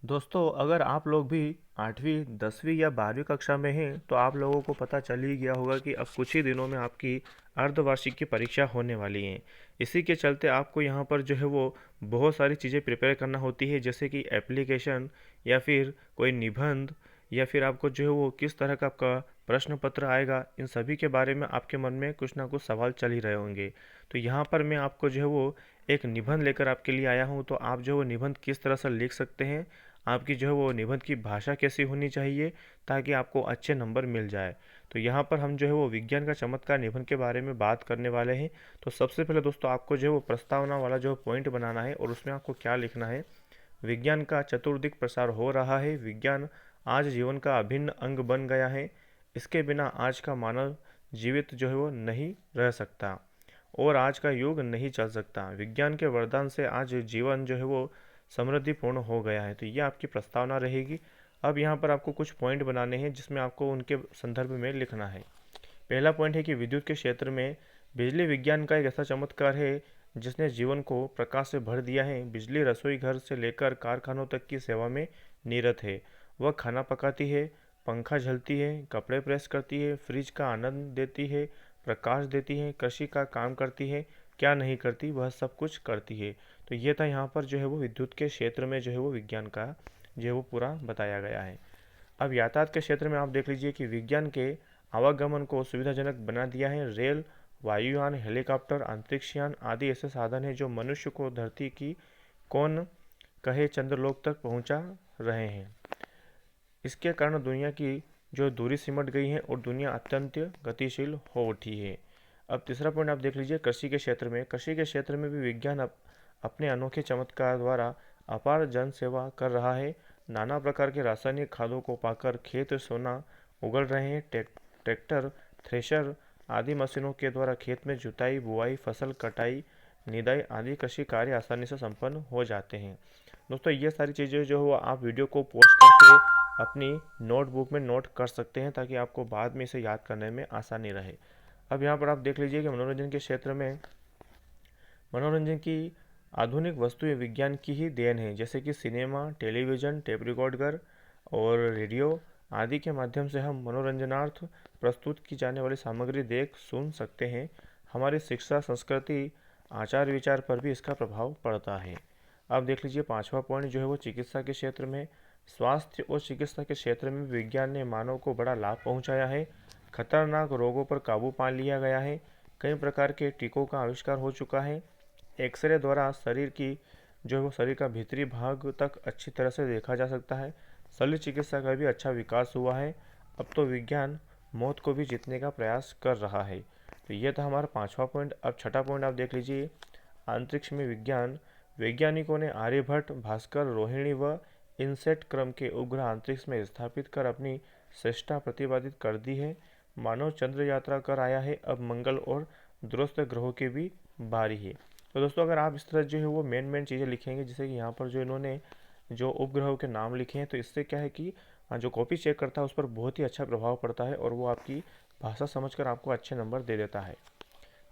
दोस्तों, अगर आप लोग भी 8वीं 10वीं या 12वीं कक्षा में हैं तो आप लोगों को पता चल ही गया होगा कि अब कुछ ही दिनों में आपकी अर्धवार्षिक की परीक्षा होने वाली है। इसी के चलते आपको यहाँ पर जो है वो बहुत सारी चीज़ें प्रिपेयर करना होती है, जैसे कि एप्लीकेशन या फिर कोई निबंध या फिर आपको जो है वो किस तरह का आपका प्रश्न पत्र आएगा। इन सभी के बारे में आपके मन में कुछ ना कुछ सवाल चल ही रहे होंगे। तो यहाँ पर मैं आपको जो है वो एक निबंध लेकर आपके लिए आया हूँ। तो आप जो है वो निबंध किस तरह से लिख सकते हैं, आपकी जो है वो निबंध की भाषा कैसी होनी चाहिए ताकि आपको अच्छे नंबर मिल जाए। तो यहाँ पर हम जो है वो विज्ञान का चमत्कार निबंध के बारे में बात करने वाले हैं। तो सबसे पहले दोस्तों आपको जो है वो प्रस्तावना वाला जो पॉइंट बनाना है और उसमें आपको क्या लिखना है। विज्ञान का चतुर्दिक प्रसार हो रहा है। विज्ञान आज जीवन का अभिन्न अंग बन गया है। इसके बिना आज का मानव जीवित जो है वो नहीं रह सकता और आज का युग नहीं चल सकता। विज्ञान के वरदान से आज जीवन जो है वो समृद्धिपूर्ण हो गया है। तो ये आपकी प्रस्तावना रहेगी। अब यहाँ पर आपको कुछ पॉइंट बनाने हैं जिसमें आपको उनके संदर्भ में लिखना है। पहला पॉइंट है कि विद्युत के क्षेत्र में बिजली विज्ञान का एक ऐसा चमत्कार है जिसने जीवन को प्रकाश से भर दिया है। बिजली रसोई घर से लेकर कारखानों तक की सेवा में निरत है। वह खाना पकाती है, पंखा झलती है, कपड़े प्रेस करती है, फ्रिज का आनंद देती है, प्रकाश देती है, कृषि का काम करती है। क्या नहीं करती, वह सब कुछ करती है। तो ये था यहाँ पर जो है वो विद्युत के क्षेत्र में जो है वो विज्ञान का जो है वो पूरा बताया गया है। अब यातायात के क्षेत्र में आप देख लीजिए कि विज्ञान के आवागमन को सुविधाजनक बना दिया है। रेल, वायुयान, हेलीकॉप्टर, अंतरिक्षयान आदि ऐसे साधन हैं जो मनुष्य को धरती की कौन कहे चंद्रलोक तक पहुंचा रहे हैं। इसके कारण दुनिया की जो दूरी सिमट गई है और दुनिया अत्यंत गतिशील हो उठी है। अब तीसरा पॉइंट आप देख लीजिए कृषि के क्षेत्र में। कृषि के क्षेत्र में भी विज्ञान अपने अनोखे चमत्कार द्वारा अपार जन सेवा कर रहा है। नाना प्रकार के रासायनिक खादों को पाकर खेत सोना उगल रहे हैं। ट्रैक्टर, थ्रेशर आदि मशीनों के द्वारा खेत में जुताई, बुआई, फसल कटाई, निदाई आदि कृषि कार्य आसानी से संपन्न हो जाते हैं। दोस्तों, ये सारी चीज़ें जो है आप वीडियो को पोस्ट करके अपनी नोटबुक में नोट कर सकते हैं ताकि आपको बाद में इसे याद करने में आसानी रहे। अब यहाँ पर आप देख लीजिए कि मनोरंजन के क्षेत्र में मनोरंजन की आधुनिक वस्तुएं विज्ञान की ही देन है, जैसे कि सिनेमा, टेलीविज़न, टेप रिकॉर्डर और रेडियो आदि के माध्यम से हम मनोरंजनार्थ प्रस्तुत की जाने वाली सामग्री देख सुन सकते हैं। हमारी शिक्षा, संस्कृति, आचार विचार पर भी इसका प्रभाव पड़ता है। अब देख लीजिए पांचवा पॉइंट जो है वो चिकित्सा के क्षेत्र में। स्वास्थ्य और चिकित्सा के क्षेत्र में विज्ञान ने मानव को बड़ा लाभ पहुंचाया है। खतरनाक रोगों पर काबू पा लिया गया है। कई प्रकार के टीकों का आविष्कार हो चुका है। एक्सरे द्वारा शरीर की जो है वो शरीर का भीतरी भाग तक अच्छी तरह से देखा जा सकता है। शल्य चिकित्सा का भी अच्छा विकास हुआ है। अब तो विज्ञान मौत को भी जीतने का प्रयास कर रहा है। तो ये था हमारा पांचवा पॉइंट। अब छठा पॉइंट आप देख लीजिए अंतरिक्ष में विज्ञान। वैज्ञानिकों ने आर्यभट्ट, भास्कर, रोहिणी व इनसेट क्रम के उपग्रह अंतरिक्ष में स्थापित कर अपनी श्रेष्ठता प्रतिपादित कर दी है। मानव चंद्र यात्रा कर आया है। अब मंगल और दूरस्थ ग्रहों की भी बारी है। तो दोस्तों, अगर आप इस तरह जो है वो मेन मेन चीज़ें लिखेंगे, जैसे कि यहाँ पर जो इन्होंने जो उपग्रहों के नाम लिखे हैं, तो इससे क्या है कि जो कॉपी चेक करता है उस पर बहुत ही अच्छा प्रभाव पड़ता है और वो आपकी भाषा समझकर आपको अच्छे नंबर दे देता है।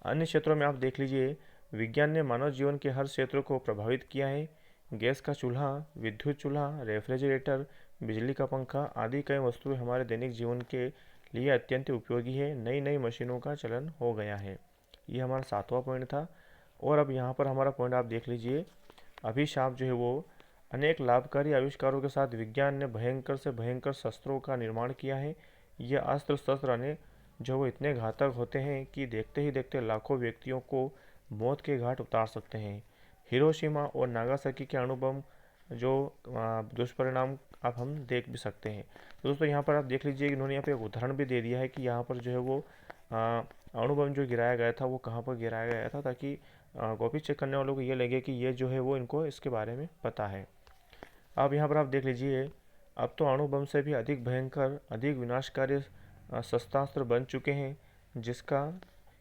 अन्य क्षेत्रों में आप देख लीजिए विज्ञान ने मानव जीवन के हर क्षेत्र को प्रभावित किया है। गैस का चूल्हा, विद्युत चूल्हा, रेफ्रिजरेटर, बिजली का पंखा आदि कई वस्तुएं हमारे दैनिक जीवन के लिए अत्यंत उपयोगी है। नई नई मशीनों का चलन हो गया है। ये हमारा सातवां पॉइंट था। और अब यहाँ पर हमारा पॉइंट आप देख लीजिए अभिशाप जो है वो अनेक लाभकारी आविष्कारों के साथ विज्ञान ने भयंकर से भयंकर शस्त्रों का निर्माण किया है। ये अस्त्र शस्त्र अनेक जो वो इतने घातक होते हैं कि देखते ही देखते लाखों व्यक्तियों को मौत के घाट उतार सकते हैं। हिरोशिमा और नागासाकी के अणुबम जो दुष्परिणाम अब हम देख भी सकते हैं। तो दोस्तों, यहाँ पर आप देख लीजिए इन्होंने यहाँ पे एक उदाहरण भी दे दिया है कि यहाँ पर जो है वो अणुबम जो गिराया गया था वो कहाँ पर गिराया गया था, ताकि कॉपी चेक करने वालों को ये लगे कि ये जो है वो इनको इसके बारे में पता है। अब यहाँ पर आप देख लीजिए अब तो अणु बम से भी अधिक भयंकर, अधिक विनाशकारी शस्त्रास्त्र बन चुके हैं, जिसका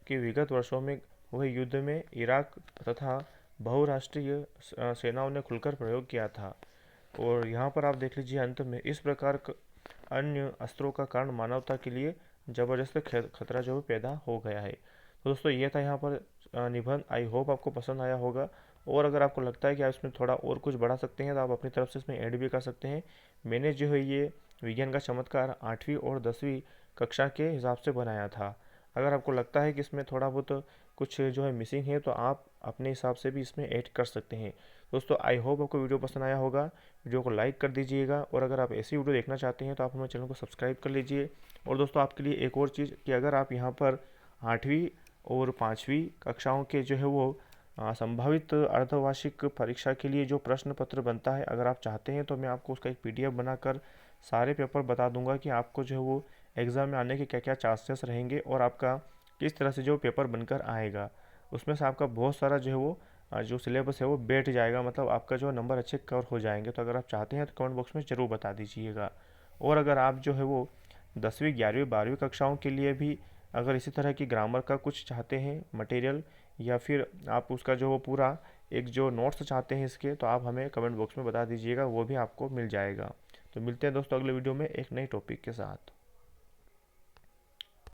कि विगत वर्षों में हुए युद्ध में इराक तथा बहुराष्ट्रीय सेनाओं ने खुलकर प्रयोग किया था। और यहाँ पर आप देख लीजिए अंत में इस प्रकार अन्य अस्त्रों का कारण मानवता के लिए जबरदस्त खतरा जो पैदा हो गया है। तो दोस्तों, ये था यहाँ पर निबंध। आई होप आपको पसंद आया होगा और अगर आपको लगता है कि आप इसमें थोड़ा और कुछ बढ़ा सकते हैं तो आप अपनी तरफ से इसमें ऐड भी कर सकते हैं। मैंने जो है ये विज्ञान का चमत्कार 8वीं और 10वीं कक्षा के हिसाब से बनाया था। अगर आपको लगता है कि इसमें थोड़ा बहुत कुछ जो है मिसिंग है तो आप अपने हिसाब से भी इसमें ऐड कर सकते हैं। दोस्तों आई होप आपको वीडियो पसंद आया होगा। वीडियो को लाइक कर दीजिएगा और अगर आप ऐसी वीडियो देखना चाहते हैं तो आप हमारे चैनल को सब्सक्राइब कर लीजिए। और दोस्तों आपके लिए एक और चीज़ कि अगर आप यहाँ पर 8वीं और 5वीं कक्षाओं के जो है वो संभावित अर्धवार्षिक परीक्षा के लिए जो प्रश्न पत्र बनता है, अगर आप चाहते हैं तो मैं आपको उसका एक पीडीएफ बनाकर सारे पेपर बता दूंगा कि आपको जो है वो एग्ज़ाम में आने के क्या क्या चांसेस रहेंगे और आपका किस तरह से जो पेपर बनकर आएगा। उसमें से आपका बहुत सारा जो है वो जो सिलेबस है वो बैठ जाएगा, मतलब आपका जो नंबर अच्छे कवर हो जाएंगे। तो अगर आप चाहते हैं तो कमेंट बॉक्स में ज़रूर बता दीजिएगा। और अगर आप जो है वो 10वीं 11वीं 12वीं कक्षाओं के लिए भी अगर इसी तरह की ग्रामर का कुछ चाहते हैं मटेरियल, या फिर आप उसका जो वो पूरा एक जो नोट्स चाहते हैं इसके, तो आप हमें कमेंट बॉक्स में बता दीजिएगा, वो भी आपको मिल जाएगा। तो मिलते हैं दोस्तों अगले वीडियो में एक नए टॉपिक के साथ।